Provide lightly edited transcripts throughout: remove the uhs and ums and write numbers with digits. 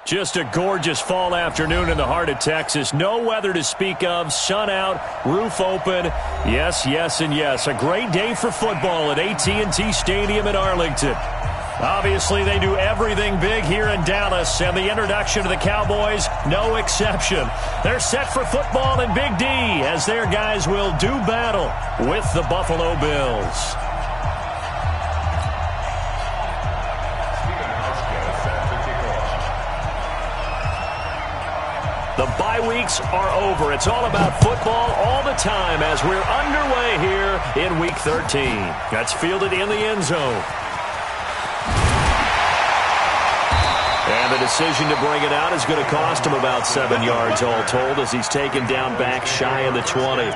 Just a gorgeous fall afternoon in the heart of Texas. No weather to speak of. Sun out, roof open. Yes, yes, and yes. A great day for football at AT&T Stadium in Arlington. Obviously, they do everything big here in Dallas, and the introduction to the Cowboys, no exception. They're set for football in Big D as their guys will do battle with the Buffalo Bills. The bye weeks are over. It's all about football all the time as we're underway here in Week 13. That's fielded in the end zone. And the decision to bring it out is going to cost him about 7 yards all told as he's taken down back shy of the 20.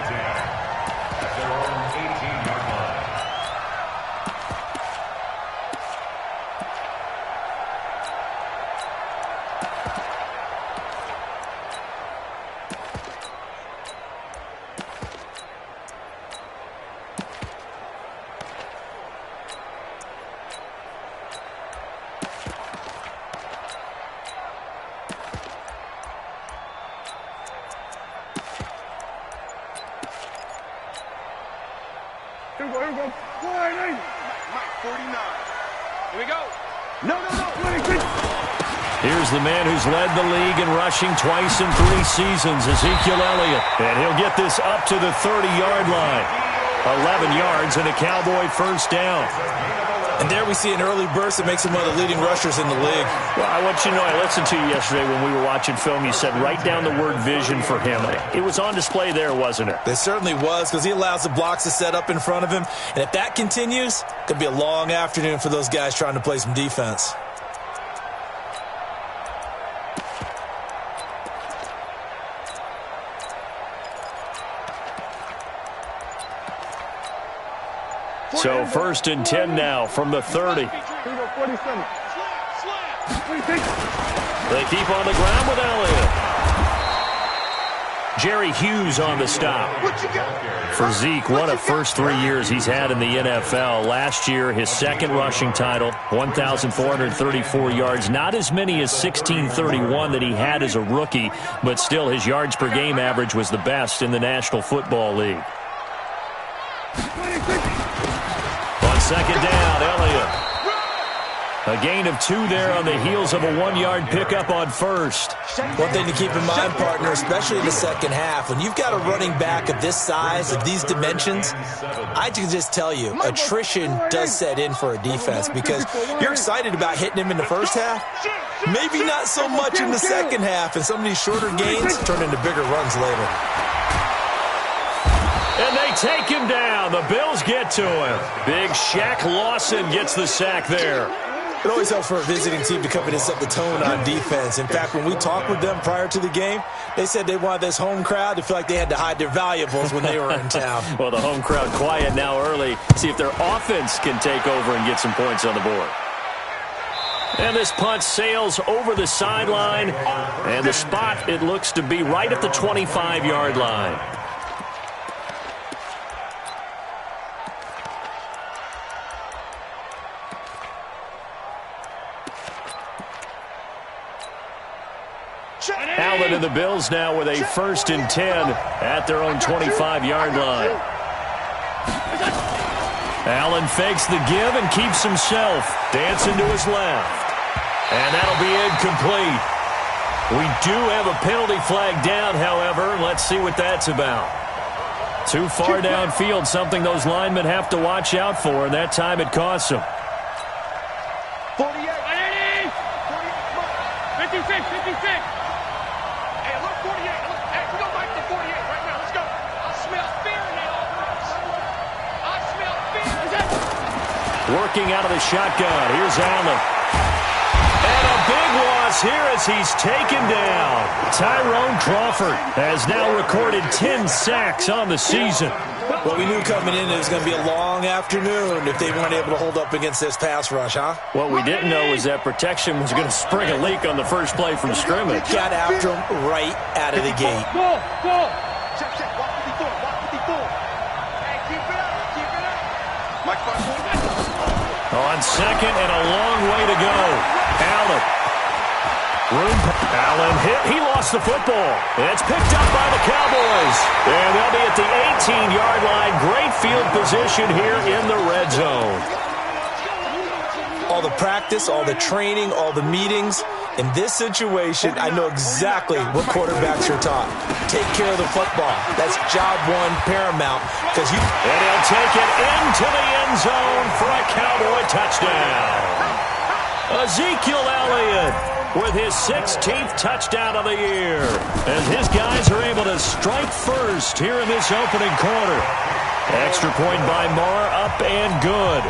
Here we go. 49. 49. Here we go. No. 26. Here's the man who's led the league in rushing twice in 3 seasons, Ezekiel Elliott. And he'll get this up to the 30-yard line. 11 yards and a Cowboy first down. And there we see an early burst that makes him one of the leading rushers in the league. Well, I want you to know, I listened to you yesterday when we were watching film. You said write down the word vision for him. It was on display there, wasn't it? It certainly was, because he allows the blocks to set up in front of him. And if that continues, it could be a long afternoon for those guys trying to play some defense. So 1st and 10 now from the 30. They keep on the ground with Elliott. Jerry Hughes on the stop. For Zeke, one of first 3 years he's had in the NFL. Last year, his second rushing title, 1,434 yards. Not as many as 1,631 that he had as a rookie, but still his yards per game average was the best in the National Football League. Second down, Elliott. A gain of 2 there on the heels of a 1-yard pickup on first. One thing to keep in mind, partner, especially in the second half, when you've got a running back of this size, of these dimensions, I can just tell you, attrition does set in for a defense because you're excited about hitting him in the first half. Maybe not so much in the second half, and some of these shorter gains turn into bigger runs later. And they take him down. The Bills get to him. Big Shaq Lawson gets the sack there. It always helps for a visiting team to come in and set the tone on defense. In fact, when we talked with them prior to the game, they said they wanted this home crowd to feel like they had to hide their valuables when they were in town. Well, the home crowd quiet now early. See if their offense can take over and get some points on the board. And this punt sails over the sideline. And the spot, it looks to be right at the 25-yard line. Allen and the Bills now with a 1st and 10 at their own 25-yard line. Allen fakes the give and keeps himself dancing to his left. And that'll be incomplete. We do have a penalty flag down, however. Let's see what that's about. Too far downfield, something those linemen have to watch out for, and that time it costs them. 48. 56. Hey, look, 48. Hey, we go back to 48 right now. Let's go. I smell fear now. I smell fear. Working out of the shotgun. Here's Allen. And a big loss here as he's taken down. Tyrone Crawford has now recorded 10 sacks on the season. Well, we knew coming in it was going to be a long afternoon if they weren't able to hold up against this pass rush, huh? What we didn't know was that protection was going to spring a leak on the first play from scrimmage. Got after him right out of the gate. Go. Check. Walk 54. Hey, keep it up. Mike, on second and a long way to go. Allen. Allen hit. He lost the football. It's picked up by the Cowboys. And they'll be at the 18-yard line. Great field position here in the red zone. All the practice, all the training, all the meetings. In this situation, I know exactly what quarterbacks are taught. Take care of the football. That's job one paramount. And he'll take it into the end zone for a Cowboy touchdown. Ezekiel Elliott with his 16th touchdown of the year. As his guys are able to strike first here in this opening quarter. Extra point by Marr, up and good.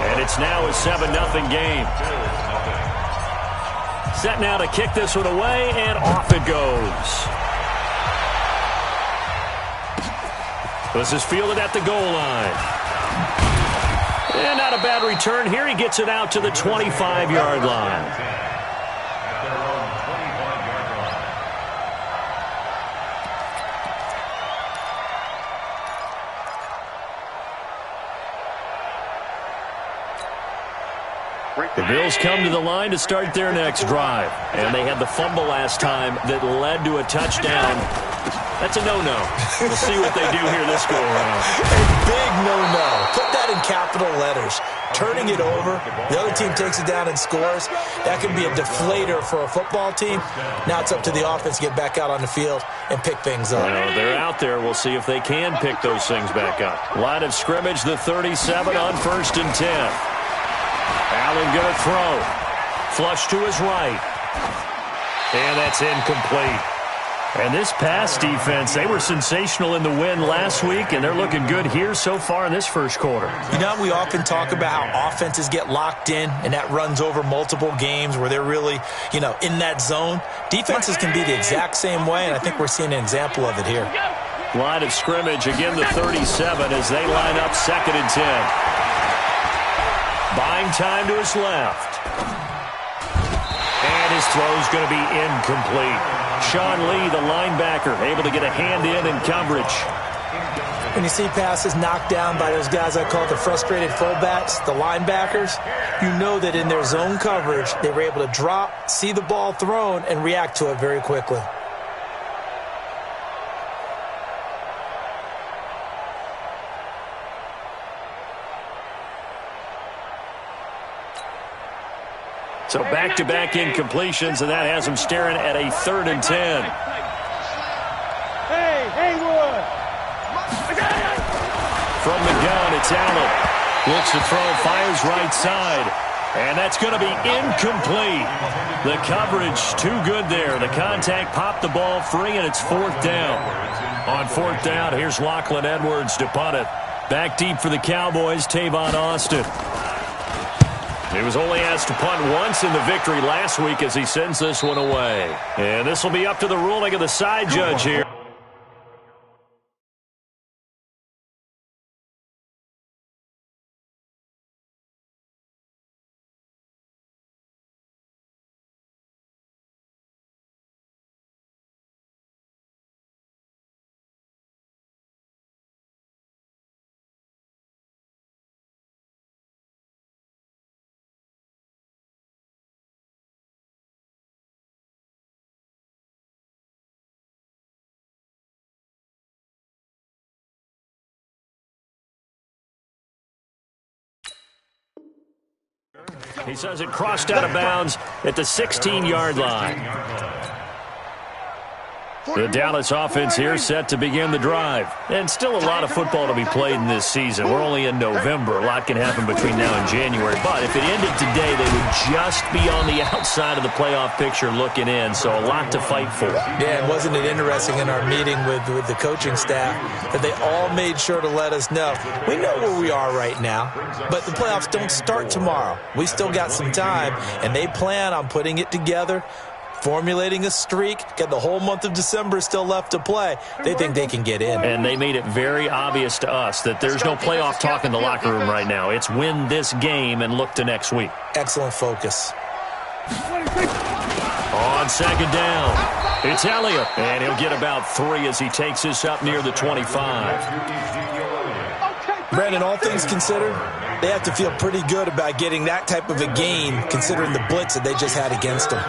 And it's now a 7-0 game. Set now to kick this one away, and off it goes. This is fielded at the goal line. And not a bad return here. He gets it out to the 25-yard line. The Bills come to the line to start their next drive. And they had the fumble last time that led to a touchdown. That's a no-no. We'll see what they do here this go-around. A big no-no. Put that in capital letters. Turning it over, the other team takes it down and scores. That can be a deflator for a football team. Now it's up to the offense to get back out on the field and pick things up. Well, they're out there. We'll see if they can pick those things back up. Line of scrimmage, the 37 on 1st and 10. Allen going to throw. Flush to his right. And that's incomplete. And this pass defense, they were sensational in the win last week, and they're looking good here so far in this first quarter. You know, we often talk about how offenses get locked in, and that runs over multiple games where they're really, in that zone. Defenses can be the exact same way, and I think we're seeing an example of it here. Line of scrimmage, again the 37 as they line up 2nd and 10. Buying time to his left. And his throw's going to be incomplete. Sean Lee, the linebacker, able to get a hand in coverage. When you see passes knocked down by those guys I call the frustrated fullbacks, the linebackers, you know that in their zone coverage, they were able to drop, see the ball thrown, and react to it very quickly. So back-to-back incompletions, and that has him staring at a 3rd and 10. Hey, Haywood! From the gun, it's Allen. Looks to throw, fires right side. And that's going to be incomplete. The coverage too good there. The contact popped the ball free, and it's 4th down. On 4th down, here's Lachlan Edwards to punt it. Back deep for the Cowboys, Tavon Austin. He was only asked to punt once in the victory last week as he sends this one away. And this will be up to the ruling of the side judge here. He says it crossed out of bounds at the 16-yard line. The Dallas offense here set to begin the drive. And still a lot of football to be played in this season. We're only in November. A lot can happen between now and January. But if it ended today, they would just be on the outside of the playoff picture looking in. So a lot to fight for. Yeah, and wasn't it interesting in our meeting with the coaching staff that they all made sure to let us know, we know where we are right now, but the playoffs don't start tomorrow. We still got some time, and they plan on putting it together, formulating a streak, got the whole month of December still left to play. They think they can get in. And they made it very obvious to us that there's no playoff talk in the locker room right now. It's win this game and look to next week. Excellent focus. On 2nd down, it's Elliott. And he'll get about 3 as he takes this up near the 25. Brandon, all things considered, they have to feel pretty good about getting that type of a gain considering the blitz that they just had against them.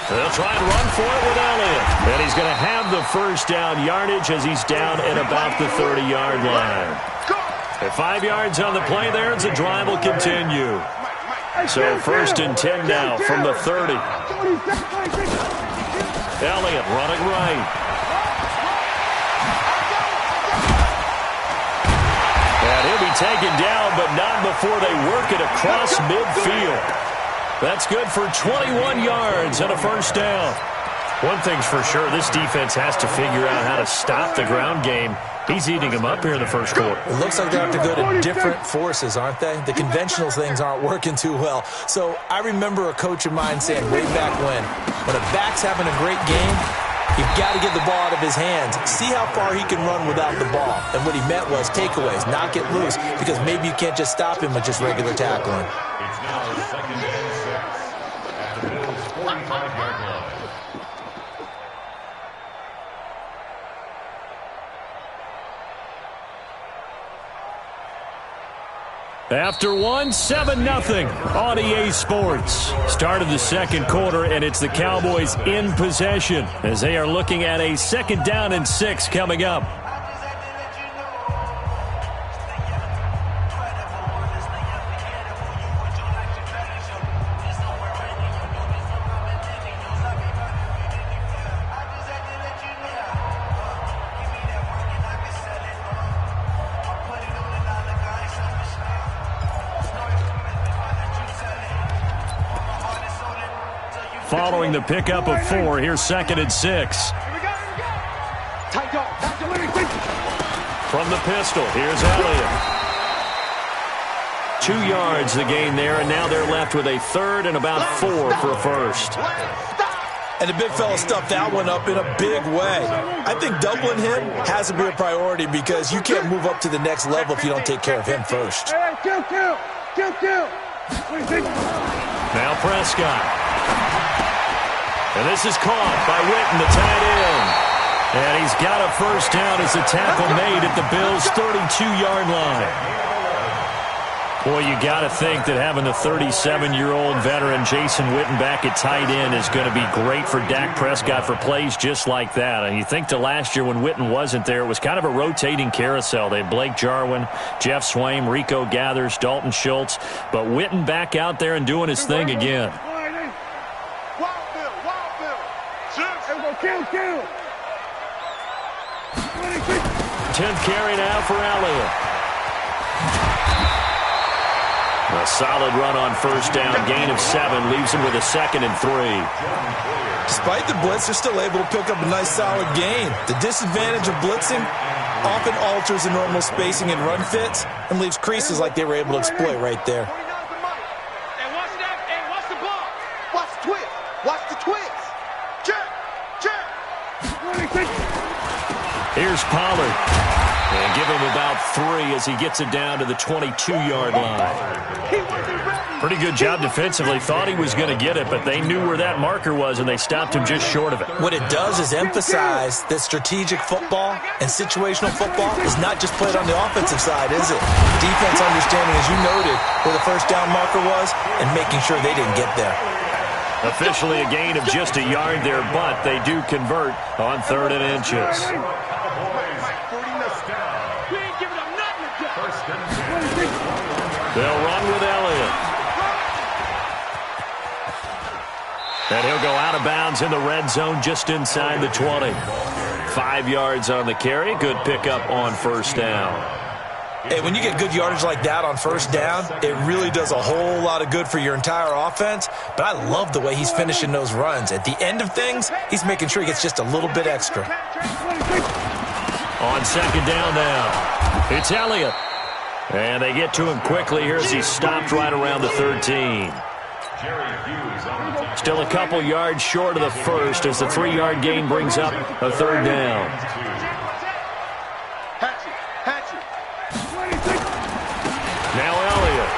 They'll try and run for it with Elliott. And he's going to have the first down yardage as he's down at about the 30-yard line. At 5 yards on the play there as the drive will continue. So first and 10 now from the 30. Elliott running right. And he'll be taken down, but not before they work it across midfield. That's good for 21 yards and a first down. One thing's for sure, this defense has to figure out how to stop the ground game. He's eating them up here in the first quarter. It looks like they have to go to different forces, aren't they? The conventional things aren't working too well. So I remember a coach of mine saying way back when a back's having a great game, you've got to get the ball out of his hands. See how far he can run without the ball. And what he meant was takeaways, knock it loose, because maybe you can't just stop him with just regular tackling. It's now 2nd and 6 at the Bills' 45-yard line. After one, 7-0 on EA Sports. Start of the second quarter, and it's the Cowboys in possession as they are looking at a 2nd down and 6 coming up. Following the pickup of 4, here's 2nd and 6. From the pistol, here's Elliott. 2 yards the gain there, and now they're left with a 3rd and about 4 for a first. And the big fella stuffed that one up in a big way. I think doubling him has to be a priority because you can't move up to the next level if you don't take care of him first. Now Prescott. And this is caught by Witten, the tight end. And he's got a first down as the tackle made at the Bills' 32-yard line. Boy, you got to think that having the 37-year-old veteran Jason Witten back at tight end is going to be great for Dak Prescott for plays just like that. And you think to last year when Witten wasn't there, it was kind of a rotating carousel. They had Blake Jarwin, Jeff Swaim, Rico Gathers, Dalton Schultz. But Witten back out there and doing his thing again. 10th carry now for Elliott. A solid run on first down. Gain of 7 leaves him with a 2nd and 3. Despite the blitz, they're still able to pick up a nice solid gain. The disadvantage of blitzing often alters the normal spacing and run fits and leaves creases like they were able to exploit right there. And watch that, and watch the ball. Watch the twist. Watch the twist. Check. Here's Pollard. And give him about 3 as he gets it down to the 22-yard line. Pretty good job defensively. Thought he was going to get it, but they knew where that marker was, and they stopped him just short of it. What it does is emphasize that strategic football and situational football is not just played on the offensive side, is it? Defense understanding, as you noted, where the first down marker was and making sure they didn't get there. Officially a gain of just a yard there, but they do convert on 3rd and inches. They'll run with Elliott. And he'll go out of bounds in the red zone just inside the 20. 5 yards on the carry. Good pickup on first down. Hey, when you get good yardage like that on first down, it really does a whole lot of good for your entire offense. But I love the way he's finishing those runs. At the end of things, he's making sure he gets just a little bit extra. On 2nd down now, it's Elliott. And they get to him quickly here as he's stopped right around the 13. Still a couple yards short of the first as the 3-yard gain brings up a 3rd down. Now Elliott.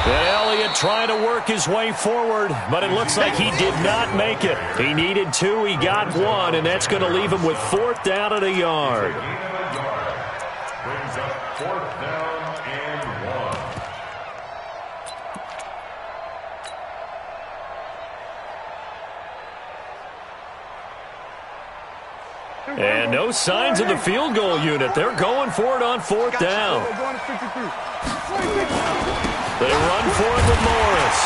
And Elliott trying to work his way forward, but it looks like he did not make it. He needed 2, he got 1, and that's going to leave him with 4th down and a yard. Brings up 4th down and 1. And no signs of the field goal unit. They're going for it on 4th down. They run for it with Morris.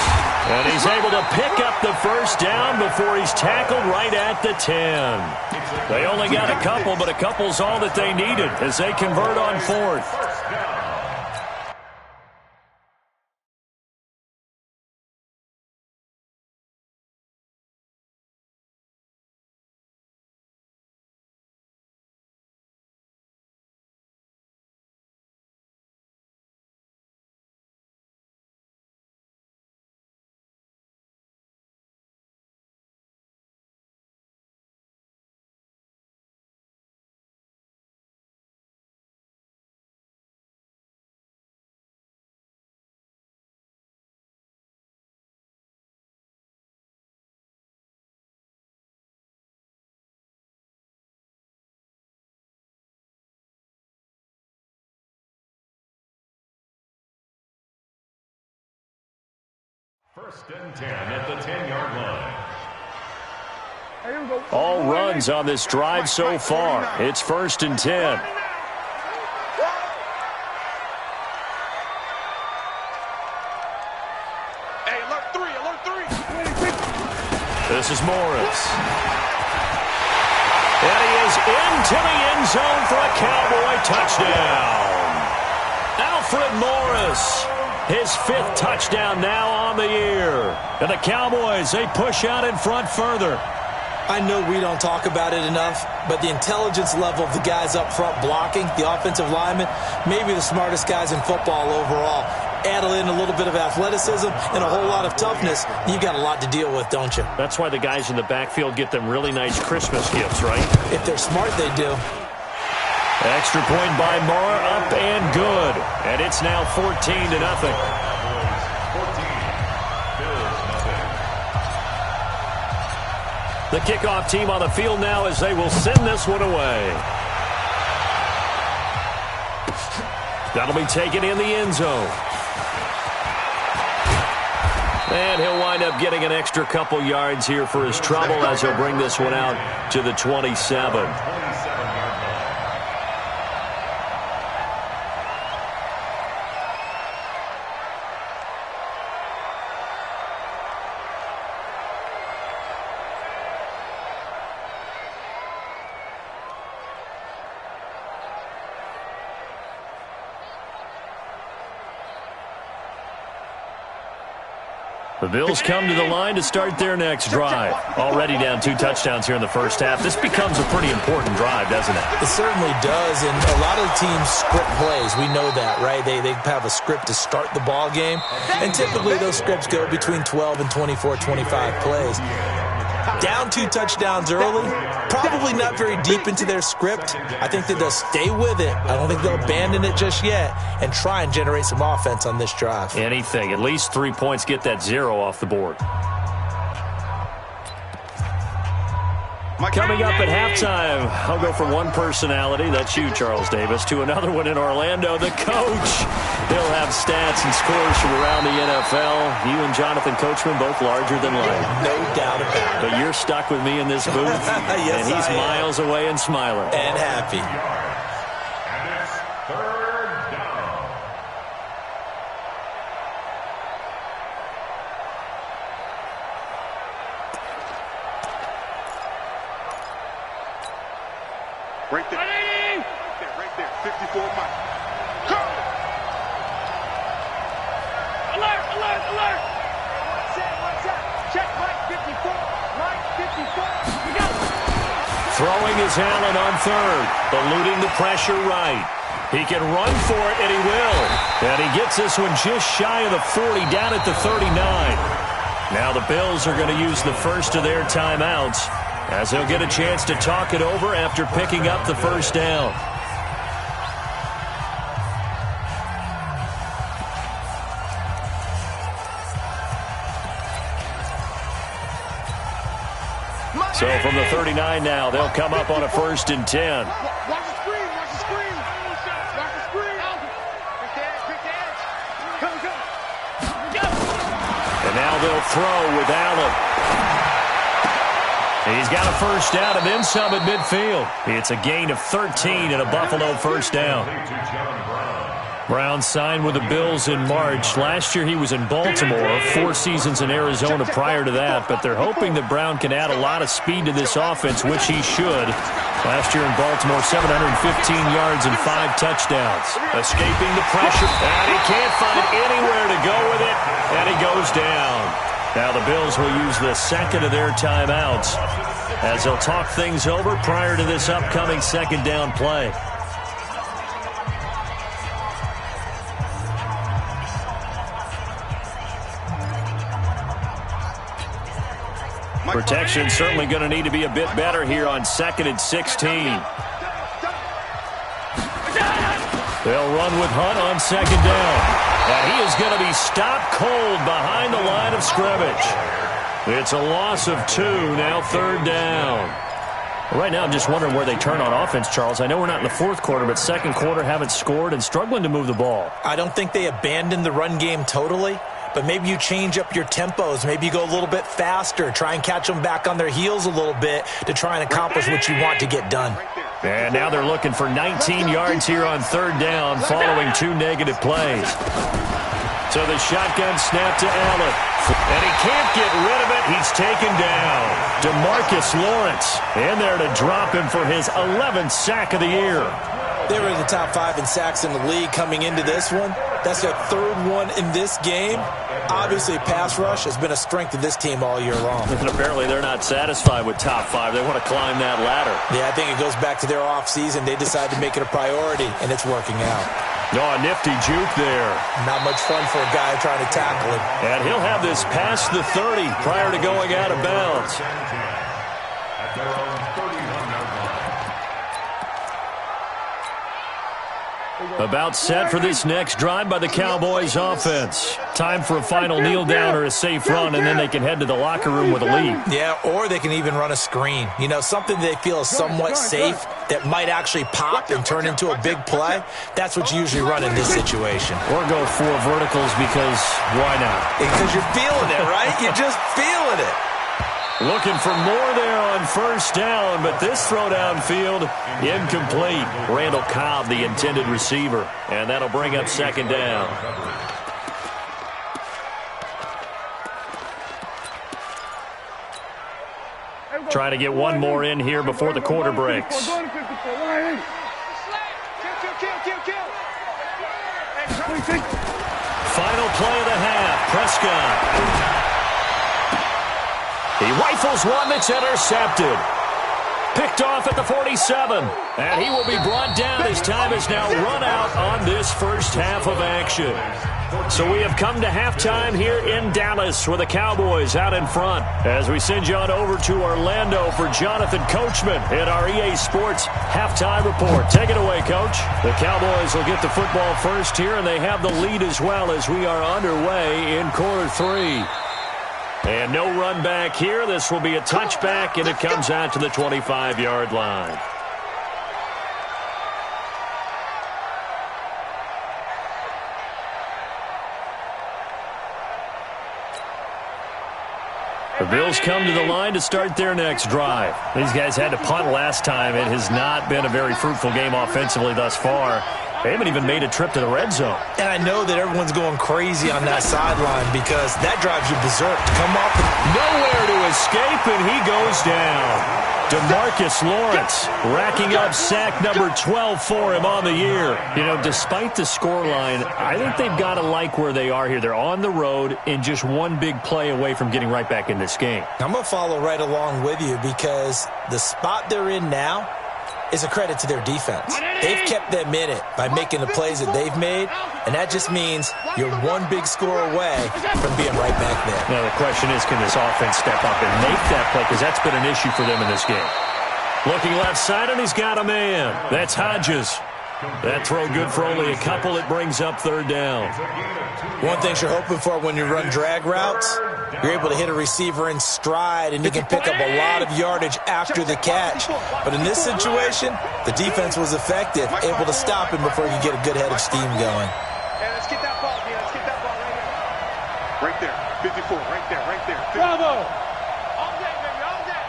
And he's able to pick up the 1st down before he's tackled right at the 10. They only got a couple, but a couple's all that they needed as they convert on 4th. First and 10 at the 10-yard line. All runs on this drive so far. It's 1st and 10. Hey, alert 3, alert 3. This is Morris. And he is into the end zone for a Cowboy touchdown. Alfred Morris, his 5th touchdown now on the year. And the Cowboys, they push out in front further. I know we don't talk about it enough, but the intelligence level of the guys up front blocking, the offensive linemen, maybe the smartest guys in football overall. Add in a little bit of athleticism and a whole lot of toughness, you've got a lot to deal with, don't you? That's why the guys in the backfield get them really nice Christmas gifts, right? If they're smart, they do. Extra point by Mara, up and good. And it's now 14-0. The kickoff team on the field now as they will send this one away. That'll be taken in the end zone. And he'll wind up getting an extra couple yards here for his trouble as he'll bring this one out to the 27. The Bills come to the line to start their next drive. Already down 2 touchdowns here in the first half. This becomes a pretty important drive, doesn't it? It certainly does, and a lot of the teams script plays. We know that, right? They have a script to start the ball game, and typically those scripts go between 12 and 24, 25 plays. Down 2 touchdowns early, probably not very deep into their script. I think that they'll stay with it. I don't think they'll abandon it just yet and try and generate some offense on this drive. Anything. At least 3 points, get that 0 off the board. Coming up at halftime, I'll go from one personality, that's you, Charles Davis, to another one in Orlando, the coach. He'll have stats and scores from around the NFL. You and Jonathan Coachman both larger than life. No doubt about it. But you're stuck with me in this booth, yes, and he's miles away and smiling. And happy. And it's 3rd down. Right there. Right there. 54 Mike. Go! Alert, alert, alert! What's that? Check Mike 54. Mike 54. We got it. Throwing is Allen on 3rd, eluding the pressure right. He can run for it, and he will. And he gets this one just shy of the 40, down at the 39. Now the Bills are going to use the first of their timeouts, as they'll get a chance to talk it over after picking up the first down. So from the 39 now, they'll come up on a 1st and 10. Watch the screen. Watch the screen. Watch the screen. Quick edge. Go. And now they'll throw with Allen. He's got a 1st down and then some at midfield. It's a gain of 13 and a Buffalo 1st down. Brown signed with the Bills in March. Last year he was in Baltimore, 4 seasons in Arizona prior to that, but they're hoping that Brown can add a lot of speed to this offense, which he should. Last year in Baltimore, 715 yards and 5 touchdowns. Escaping the pressure, and he can't find anywhere to go with it, and he goes down. Now the Bills will use the second of their timeouts as they'll talk things over prior to this upcoming 2nd down play. Protection certainly going to need to be a bit better here on 2nd and 16. They'll run with Hunt on 2nd down. And he is going to be stopped cold behind the line of scrimmage. It's a loss of 2, now 3rd down. Right now I'm just wondering where they turn on offense, Charles. I know we're not in the 4th quarter, but 2nd quarter haven't scored and struggling to move the ball. I don't think they abandoned the run game totally, but maybe you change up your tempos. Maybe you go a little bit faster, try and catch them back on their heels a little bit to try and accomplish what you want to get done. And now they're looking for 19 yards here on 3rd down following 2 negative plays. So the shotgun snap to Allen. And he can't get rid of it. He's taken down. DeMarcus Lawrence in there to drop him for his 11th sack of the year. They were in the top 5 in sacks in the league coming into this one. That's their 3rd one in this game. Obviously, pass rush has been a strength of this team all year long. And apparently they're not satisfied with top 5. They want to climb that ladder. Yeah, I think it goes back to their offseason. They decided to make it a priority, and it's working out. Oh, a nifty juke there. Not much fun for a guy trying to tackle him. And he'll have this past the 30 prior to going out of bounds. About set for this next drive by the Cowboys offense. Time for a final kneel down or a safe run, and then they can head to the locker room with a lead. Yeah, or they can even run a screen. You know, something they feel is somewhat safe that might actually pop and turn into a big play. That's what you usually run in this situation. Or go 4 verticals because why not? Because you're feeling it, right? You're just feeling it. Looking for more there on 1st down, but this throw downfield incomplete. Randall Cobb, the intended receiver, and that'll bring up 2nd down. Trying to get one more in here before the quarter breaks. Final play of the half, Prescott. He rifles one that's intercepted. Picked off at the 47. And he will be brought down as time is now run out on this first half of action. So we have come to halftime here in Dallas with the Cowboys out in front. As we send you on over to Orlando for Jonathan Coachman in our EA Sports halftime report. Take it away, Coach. The Cowboys will get the football first here, and they have the lead as well as we are underway in quarter 3. And no run back here. This will be a touchback, and it comes out to the 25-yard line. The Bills come to the line to start their next drive. These guys had to punt last time. It has not been a very fruitful game offensively thus far. They haven't even made a trip to the red zone. And I know that everyone's going crazy on that sideline because that drives you berserk. To come up nowhere to escape, and he goes down. DeMarcus Lawrence racking up sack number 12 for him on the year. You know, despite the scoreline, I think they've got to like where they are here. They're on the road and just one big play away from getting right back in this game. I'm going to follow right along with you because the spot they're in now is a credit to their defense. They've kept them in it by making the plays that they've made, and that just means you're one big score away from being right back there. Now the question is, can this offense step up and make that play? Because that's been an issue for them in this game. Looking left side, and he's got a man. That's Hodges. That throw good for only a couple. It brings up third down. One thing you're hoping for when you run drag routes, you're able to hit a receiver in stride, and you can pick up a lot of yardage after the catch. But in this situation, the defense was effective, able to stop him before he could get a good head of steam going. Hey, let's get that ball, Let's get that ball right here. Right there. 54. Right there. Right there. 54. Bravo. All day, baby. All day.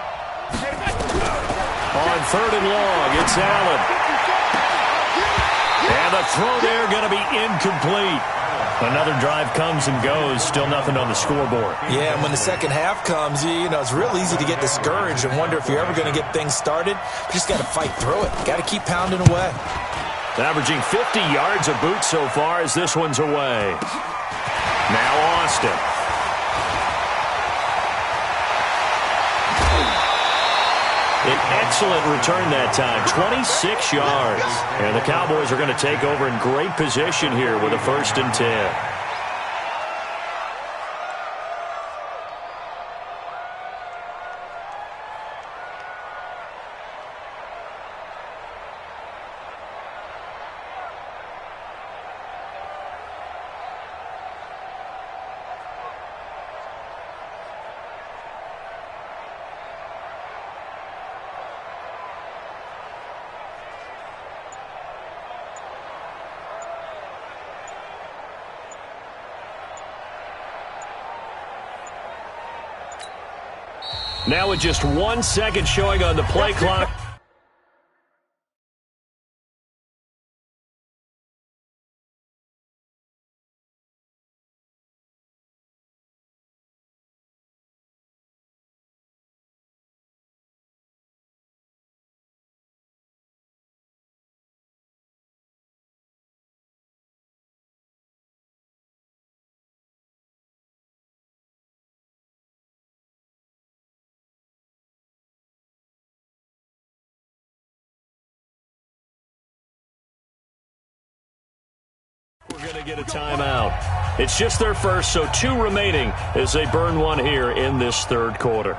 On third and long, it's Allen. And the throw there going to be incomplete. Another drive comes and goes. Still nothing on the scoreboard. Yeah, and when the second half comes, you know, it's real easy to get discouraged and wonder if you're ever going to get things started. You just got to fight through it. Got to keep pounding away. Averaging 50 yards a boot so far as this one's away. Now Austin. An excellent return that time, 26 yards. And the Cowboys are going to take over in great position here with a 1st and 10. Now with just 1 second showing on the play clock. We're going to get a timeout. It's just their first, so 2 remaining as they burn one here in this third quarter.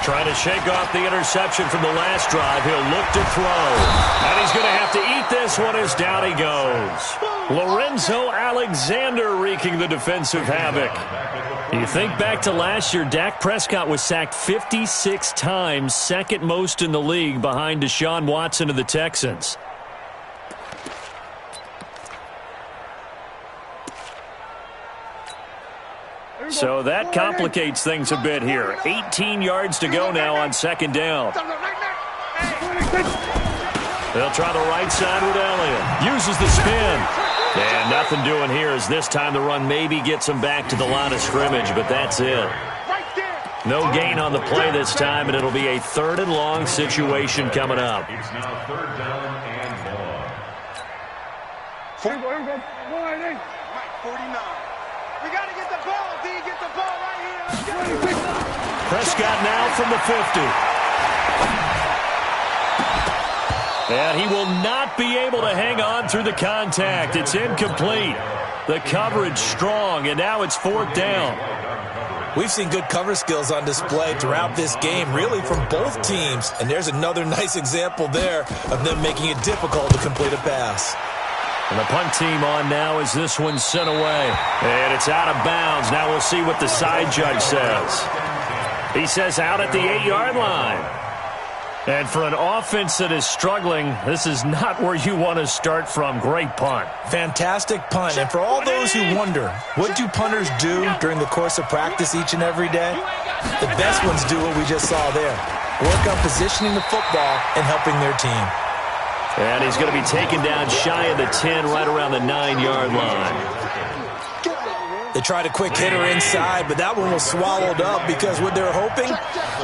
Trying to shake off the interception from the last drive. He'll look to throw. And he's going to have to eat this one as down he goes. Lorenzo Alexander wreaking the defensive havoc. You think back to last year, Dak Prescott was sacked 56 times, second most in the league behind Deshaun Watson of the Texans. So that complicates things a bit here. 18 yards to go now on second down. They'll try the right side with Elliott. Uses the spin. And nothing doing here as this time the run maybe gets him back to the line of scrimmage, but that's it. No gain on the play this time, and it'll be a 3rd and long situation coming up. It's now 3rd down and long. 49. We got to get the ball, D. Get the ball right here. Prescott now from the 50. And he will not be able to hang on through the contact. It's incomplete. The coverage strong, and now it's 4th down. We've seen good cover skills on display throughout this game, really from both teams. And there's another nice example there of them making it difficult to complete a pass. And the punt team on now as this one's sent away. And it's out of bounds. Now we'll see what the side judge says. He says out at the 8-yard line. And for an offense that is struggling, this is not where you want to start from. Great punt. Fantastic punt. And for all those who wonder, what do punters do during the course of practice each and every day? The best ones do what we just saw there. Work on positioning the football and helping their team. And he's going to be taken down shy of the 10, right around the 9-yard line. The They tried a quick hitter inside, but that one was swallowed up because what they're hoping,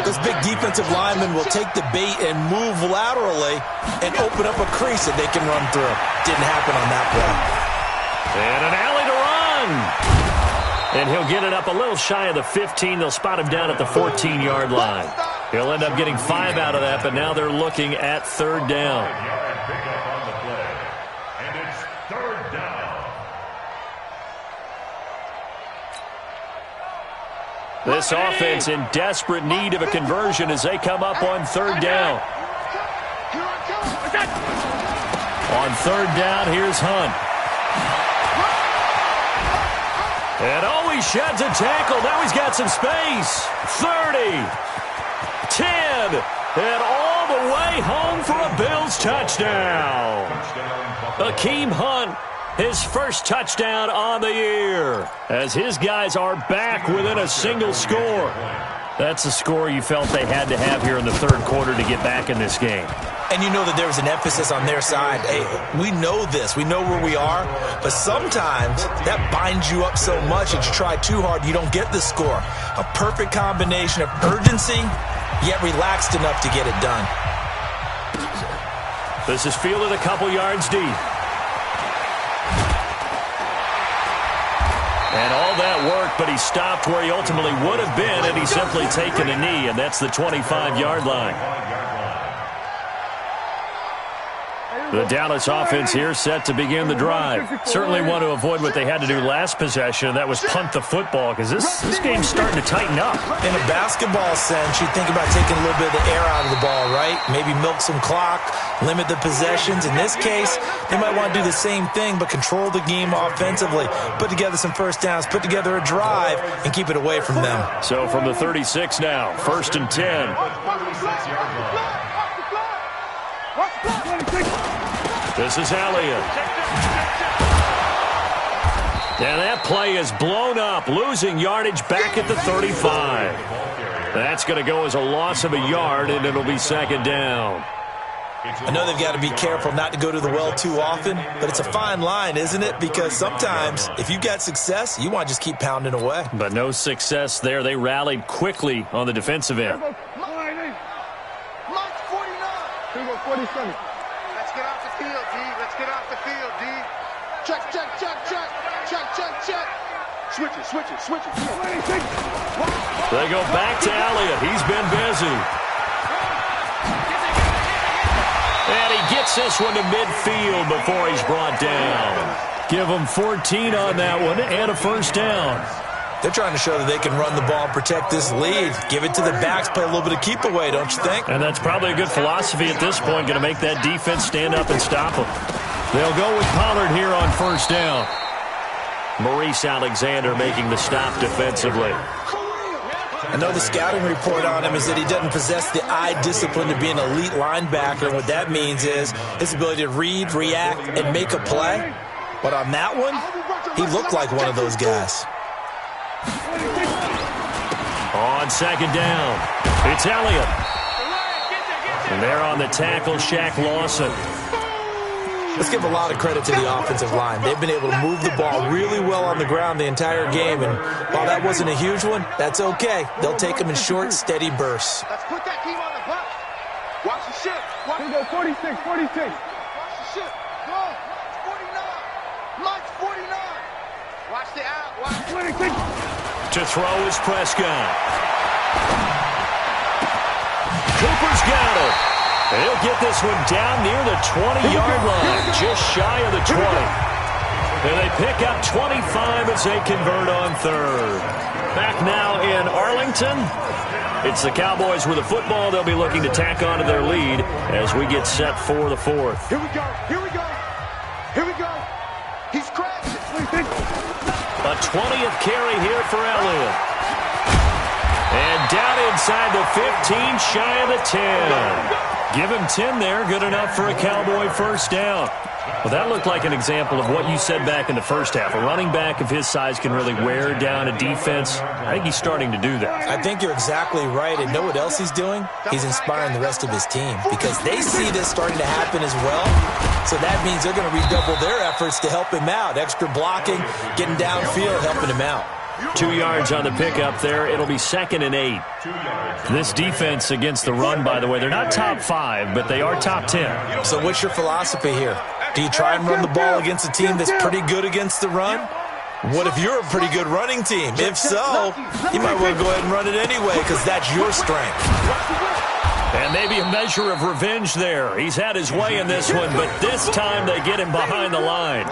those big defensive linemen will take the bait and move laterally and open up a crease that they can run through. Didn't happen on that play. And an alley to run. And he'll get it up a little shy of the 15. They'll spot him down at the 14-yard line. He'll end up getting 5 out of that, but now they're looking at 3rd down. And it's 3rd down. This offense in desperate need of a conversion as they come up on 3rd down. On 3rd down, here's Hunt. And he sheds a tackle. Now he's got some space. 30. 10. And all the way home for a Bills touchdown. Akeem Hunt, his first touchdown on the year, as his guys are back within a single score. That's a score you felt they had to have here in the 3rd quarter to get back in this game. And you know that there was an emphasis on their side. Hey, we know this. We know where we are. But sometimes that binds you up so much that you try too hard, you don't get the score. A perfect combination of urgency, yet relaxed enough to get it done. This is fielded a couple yards deep. And all that work, but he stopped where he ultimately would have been, and he's simply taken a knee, and that's the 25-yard line. The Dallas offense here set to begin the drive. Certainly want to avoid what they had to do last possession, and that was punt the football, because this game's starting to tighten up. In a basketball sense, you think about taking a little bit of the air out of the ball, right? Maybe milk some clock, limit the possessions. In this case, they might want to do the same thing, but control the game offensively. Put together some first downs, put together a drive, and keep it away from them. So from the 36 now, 1st and 10. This is Elliott. And that play is blown up, losing yardage back at the 35. That's going to go as a loss of a yard, and it'll be 2nd down. I know they've got to be careful not to go to the well too often, but it's a fine line, isn't it? Because sometimes, if you got success, you want to just keep pounding away. But no success there. They rallied quickly on the defensive end. Mike 49. 47. Let's get off the field, D. Let's get off the field, D. Check, check, check, check. Check, check, check. Switch it, switch it, switch it. They go back to Elliott. He's been busy. And he gets this one to midfield before he's brought down. Give him 14 on that one and a 1st down. They're trying to show that they can run the ball and protect this lead. Give it to the backs, play a little bit of keep away, don't you think? And that's probably a good philosophy at this point, going to make that defense stand up and stop them. They'll go with Pollard here on 1st down. Maurice Alexander making the stop defensively. I know the scouting report on him is that he doesn't possess the eye discipline to be an elite linebacker. And what that means is his ability to read, react, and make a play. But on that one, he looked like one of those guys. On 2nd down, it's Elliott. And there on the tackle, Shaq Lawson. Let's give a lot of credit to the offensive line. They've been able to move the ball really well on the ground the entire game. And while that wasn't a huge one, that's okay. They'll take them in short, steady bursts. Let's put that team on the box. Watch the ship. Watch the 46, 46. Watch the ship. Go. Mike's 49. Mike's 49. Watch the out. Watch the 26. To throw is Prescott. Cooper's got it. He'll get this one down near the 20-yard line, just shy of the 20. And they pick up 25 as they convert on 3rd. Back now in Arlington. It's the Cowboys with the football. They'll be looking to tack on to their lead as we get set for the 4th. Here we go. Here we go. Here we go. He's crashing. A 20th carry here for Elliott. And down inside the 15, shy of the 10. Give him 10 there. Good enough for a Cowboy first down. Well, that looked like an example of what you said back in the first half. A running back of his size can really wear down a defense. I think he's starting to do that. I think you're exactly right. And know what else he's doing? He's inspiring the rest of his team because they see this starting to happen as well. So that means they're going to redouble their efforts to help him out. Extra blocking, getting downfield, helping him out. 2 yards on the pickup there. It'll be 2nd and 8. This defense against the run, by the way, they're not top 5, but they are top 10. So what's your philosophy here? Do you try and run the ball against a team that's pretty good against the run? What if you're a pretty good running team? If so, you might want to go ahead and run it anyway because that's your strength. And maybe a measure of revenge there. He's had his way in this one, but this time they get him behind the line.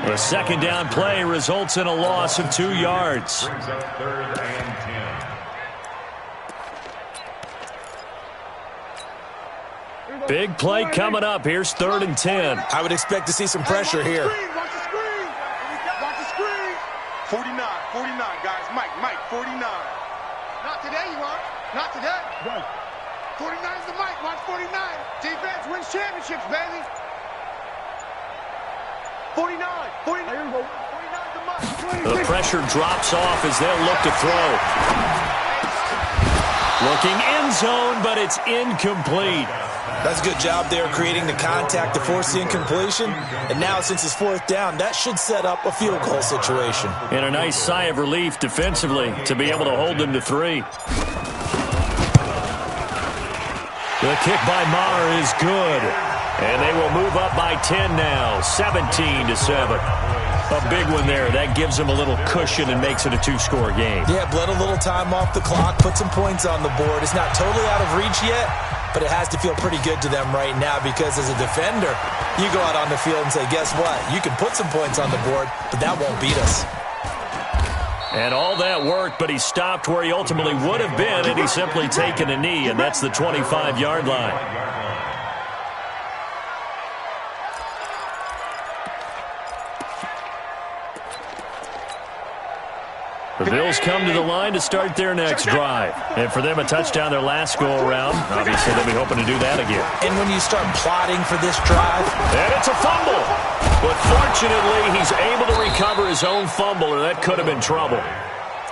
The second down play results in a loss of 2 yards. Brings up 3rd and 10. Big play coming up. Here's 3rd and 10. I would expect to see some pressure here. Watch the screen. Watch the screen. 49, guys. Mike, 49. Not today, you aren't. Not today. 49's the mic. Watch 49. Defense wins championships, baby. 49. 49's the mic. The pressure drops off as they'll look to throw. Looking end zone, but it's incomplete. That's a good job there creating the contact to force the incompletion. And now since it's 4th down, that should set up a field goal situation. And a nice sigh of relief defensively to be able to hold them to 3. The kick by Maher is good. And they will move up by 10 now, 17-7. A big one there. That gives them a little cushion and makes it a 2-score game. Yeah, bled a little time off the clock, put some points on the board. It's not totally out of reach yet, but it has to feel pretty good to them right now because as a defender, you go out on the field and say, guess what? You can put some points on the board, but that won't beat us. And all that worked, but he stopped where he ultimately would have been, and he's simply taken a knee, and that's the 25-yard line. The Bills come to the line to start their next drive. And for them, a touchdown their last go-around. Obviously, they'll be hoping to do that again. And when you start plotting for this drive... And it's a fumble. But fortunately, he's able to recover his own fumble, or that could have been trouble.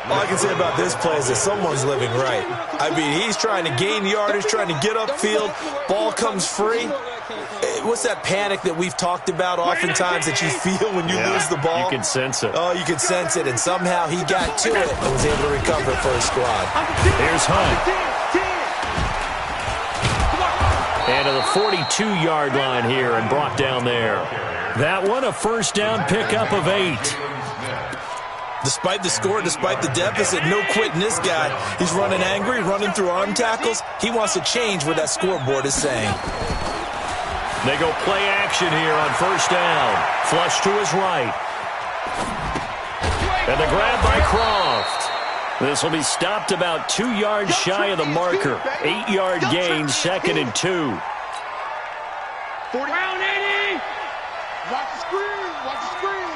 All I can say about this play is that someone's living right. I mean, he's trying to gain yardage, trying to get upfield. Ball comes free. What's that panic that we've talked about oftentimes that you feel when you lose the ball? You can sense it. Oh, you can sense it, and somehow he got to it and was able to recover it for his squad. Here's Hunt. And to the 42-yard line here and brought down there. That one, a first down pickup of 8. Despite the score, despite the deficit, no quitting this guy. He's running angry, running through arm tackles. He wants to change what that scoreboard is saying. They go play action here on first down. Flush to his right. And the grab by Croft. This will be stopped about 2 yards shy of the marker. 8-yard gain, 2nd and 2. 40. Round 80. Watch the screen. Watch the screen.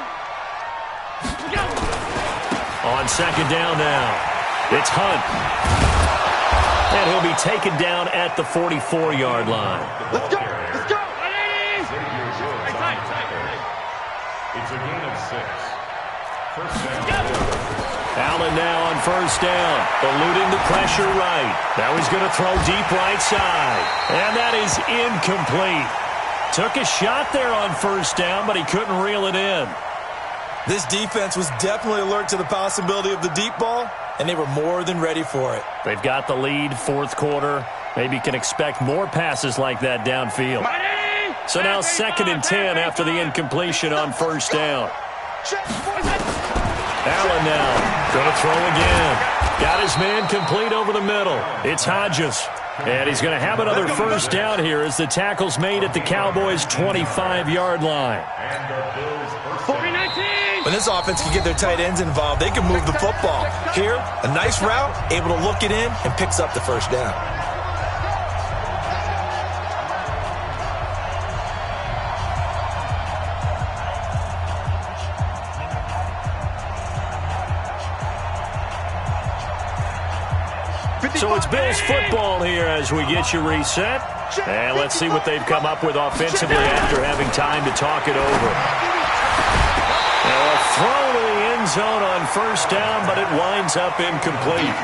On second down now, it's Hunt. And he'll be taken down at the 44-yard line. Let's go. Let's go. It's a gain of 6. First down. Allen now on first down, eluding the pressure right. Now he's going to throw deep right side. And that is incomplete. Took a shot there on first down, but he couldn't reel it in. This defense was definitely alert to the possibility of the deep ball, and they were more than ready for it. They've got the lead, fourth quarter. Maybe can expect more passes like that downfield. So now 2nd and 10 after the incompletion on first down. Allen now going to throw again. Got his man complete over the middle. It's Hodges. And he's going to have another first down here as the tackle's made at the Cowboys' 25-yard line. When this offense can get their tight ends involved, they can move the football. Here, a nice route, able to look it in, and picks up the first down. So it's Bills football here as we get you reset. And let's see what they've come up with offensively after having time to talk it over. A throw to the end zone on first down, but it winds up incomplete.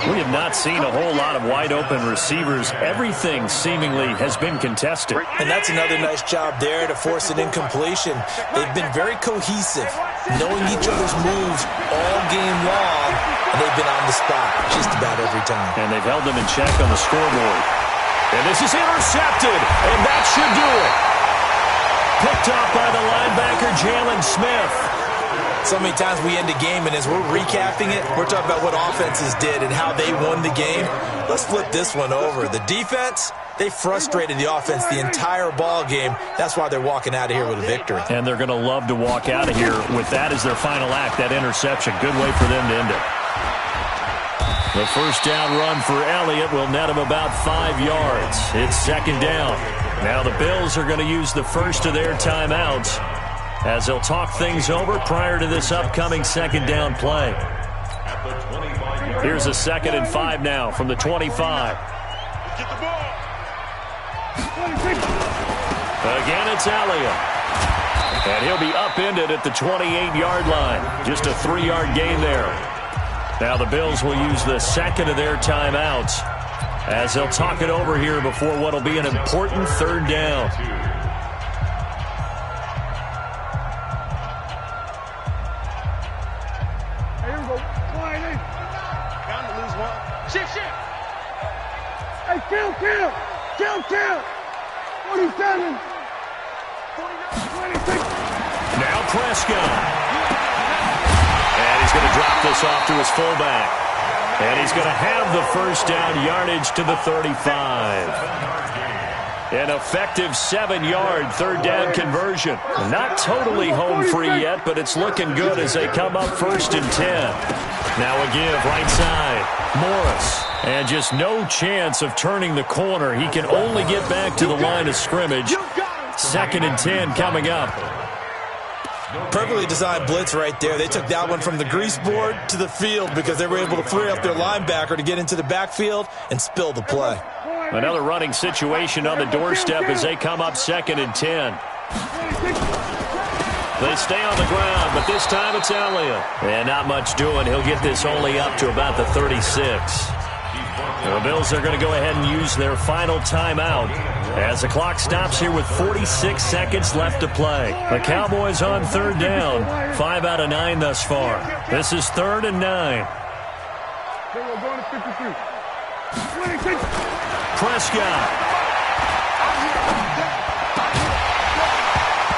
We have not seen a whole lot of wide-open receivers. Everything seemingly has been contested. And that's another nice job there to force an incompletion. They've been very cohesive, knowing each other's moves all game long, and they've been on the spot just about every time. And they've held them in check on the scoreboard. And this is intercepted, and that should do it. Picked up by the linebacker, Jalen Smith. So many times we end a game, and as we're recapping it, we're talking about what offenses did and how they won the game. Let's flip this one over. The defense, they frustrated the offense the entire ball game. That's why they're walking out of here with a victory. And they're going to love to walk out of here with that as their final act, that interception. Good way for them to end it. The first down run for Elliott will net him about 5 yards. It's second down. Now the Bills are going to use the first of their timeouts as they'll talk things over prior to this upcoming second down play. Here's a 2nd and 5 now from the 25. Get the ball. Again, it's Elliott. And he'll be upended at the 28-yard line. Just a 3-yard gain there. Now the Bills will use the second of their timeouts as they'll talk it over here before what will be an important third down. Here we go. Down to lose one. Shift. Hey, count. 47. 26. Now Prescott. And he's going to drop this off to his fullback. And he's going to have the first down yardage to the 35. An effective 7-yard third down conversion. Not totally home free yet, but it's looking good as they come up 1st and 10. Now a give right side. Morris. And just no chance of turning the corner. He can only get back to the line of scrimmage. 2nd and 10 coming up. Perfectly designed blitz right there. They took that one from the grease board to the field because they were able to free up their linebacker to get into the backfield and spill the play. Another running situation on the doorstep as they come up 2nd and 10. They stay on the ground, but this time it's Elliott. And not much doing. He'll get this only up to about the 36. The Bills are going to go ahead and use their final timeout as the clock stops here with 46 seconds left to play. The Cowboys on third down, 5 out of 9 thus far. This is 3rd and 9. Prescott.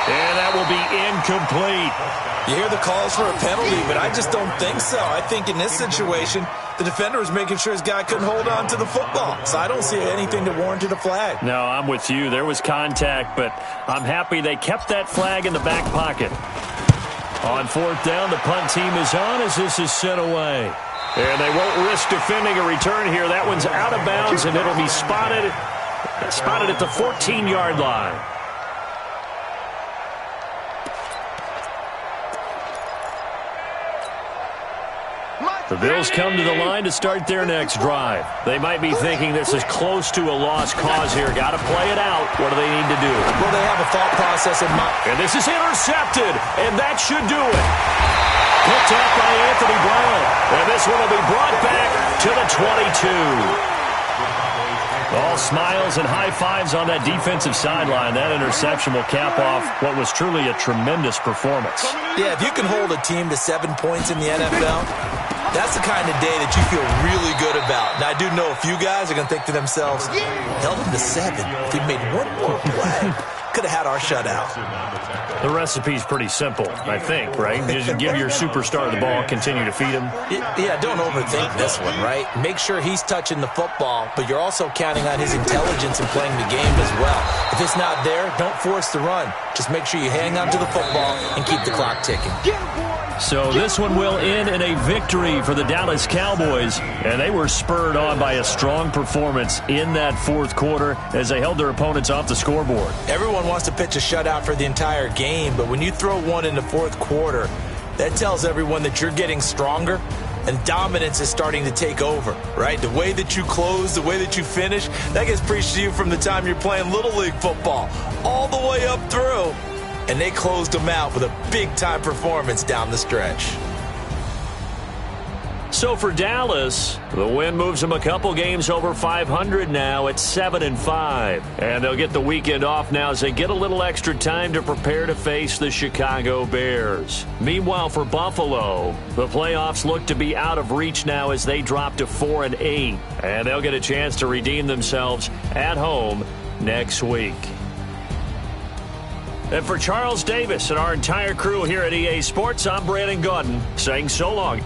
And that will be incomplete. You hear the calls for a penalty, but I just don't think so. I think in this situation, the defender was making sure his guy couldn't hold on to the football. So I don't see anything to warrant a flag. No, I'm with you. There was contact, but I'm happy they kept that flag in the back pocket. On 4th down, the punt team is on as this is sent away. And they won't risk defending a return here. That one's out of bounds, and it'll be spotted at the 14-yard line. The Bills come to the line to start their next drive. They might be thinking this is close to a lost cause here. Got to play it out. What do they need to do? Well, they have a thought process in mind. And this is intercepted, and that should do it. Picked up by Anthony Brown. And this one will be brought back to the 22. All smiles and high fives on that defensive sideline. That interception will cap off what was truly a tremendous performance. Yeah, if you can hold a team to 7 points in the NFL, that's the kind of day that you feel really good about. Now, I do know a few guys are going to think to themselves, held them to 7. If we made one more play, could have had our shutout. The recipe's pretty simple, I think, right? You just give your superstar the ball, continue to feed him. Yeah, don't overthink this one, right? Make sure he's touching the football, but you're also counting on his intelligence in playing the game as well. If it's not there, don't force the run. Just make sure you hang on to the football and keep the clock ticking. So this one will end in a victory for the Dallas Cowboys, and they were spurred on by a strong performance in that 4th quarter as they held their opponents off the scoreboard. Everyone wants to pitch a shutout for the entire game, but when you throw one in the 4th quarter, that tells everyone that you're getting stronger and dominance is starting to take over, right? The way that you close, the way that you finish, that gets preached to you from the time you're playing Little League football all the way up through. And they closed them out with a big-time performance down the stretch. So for Dallas, the win moves them a couple games over 500 now at 7-5. And they'll get the weekend off now as they get a little extra time to prepare to face the Chicago Bears. Meanwhile, for Buffalo, the playoffs look to be out of reach now as they drop to 4-8. And they'll get a chance to redeem themselves at home next week. And for Charles Davis and our entire crew here at EA Sports, I'm Brandon Gaudin saying so long.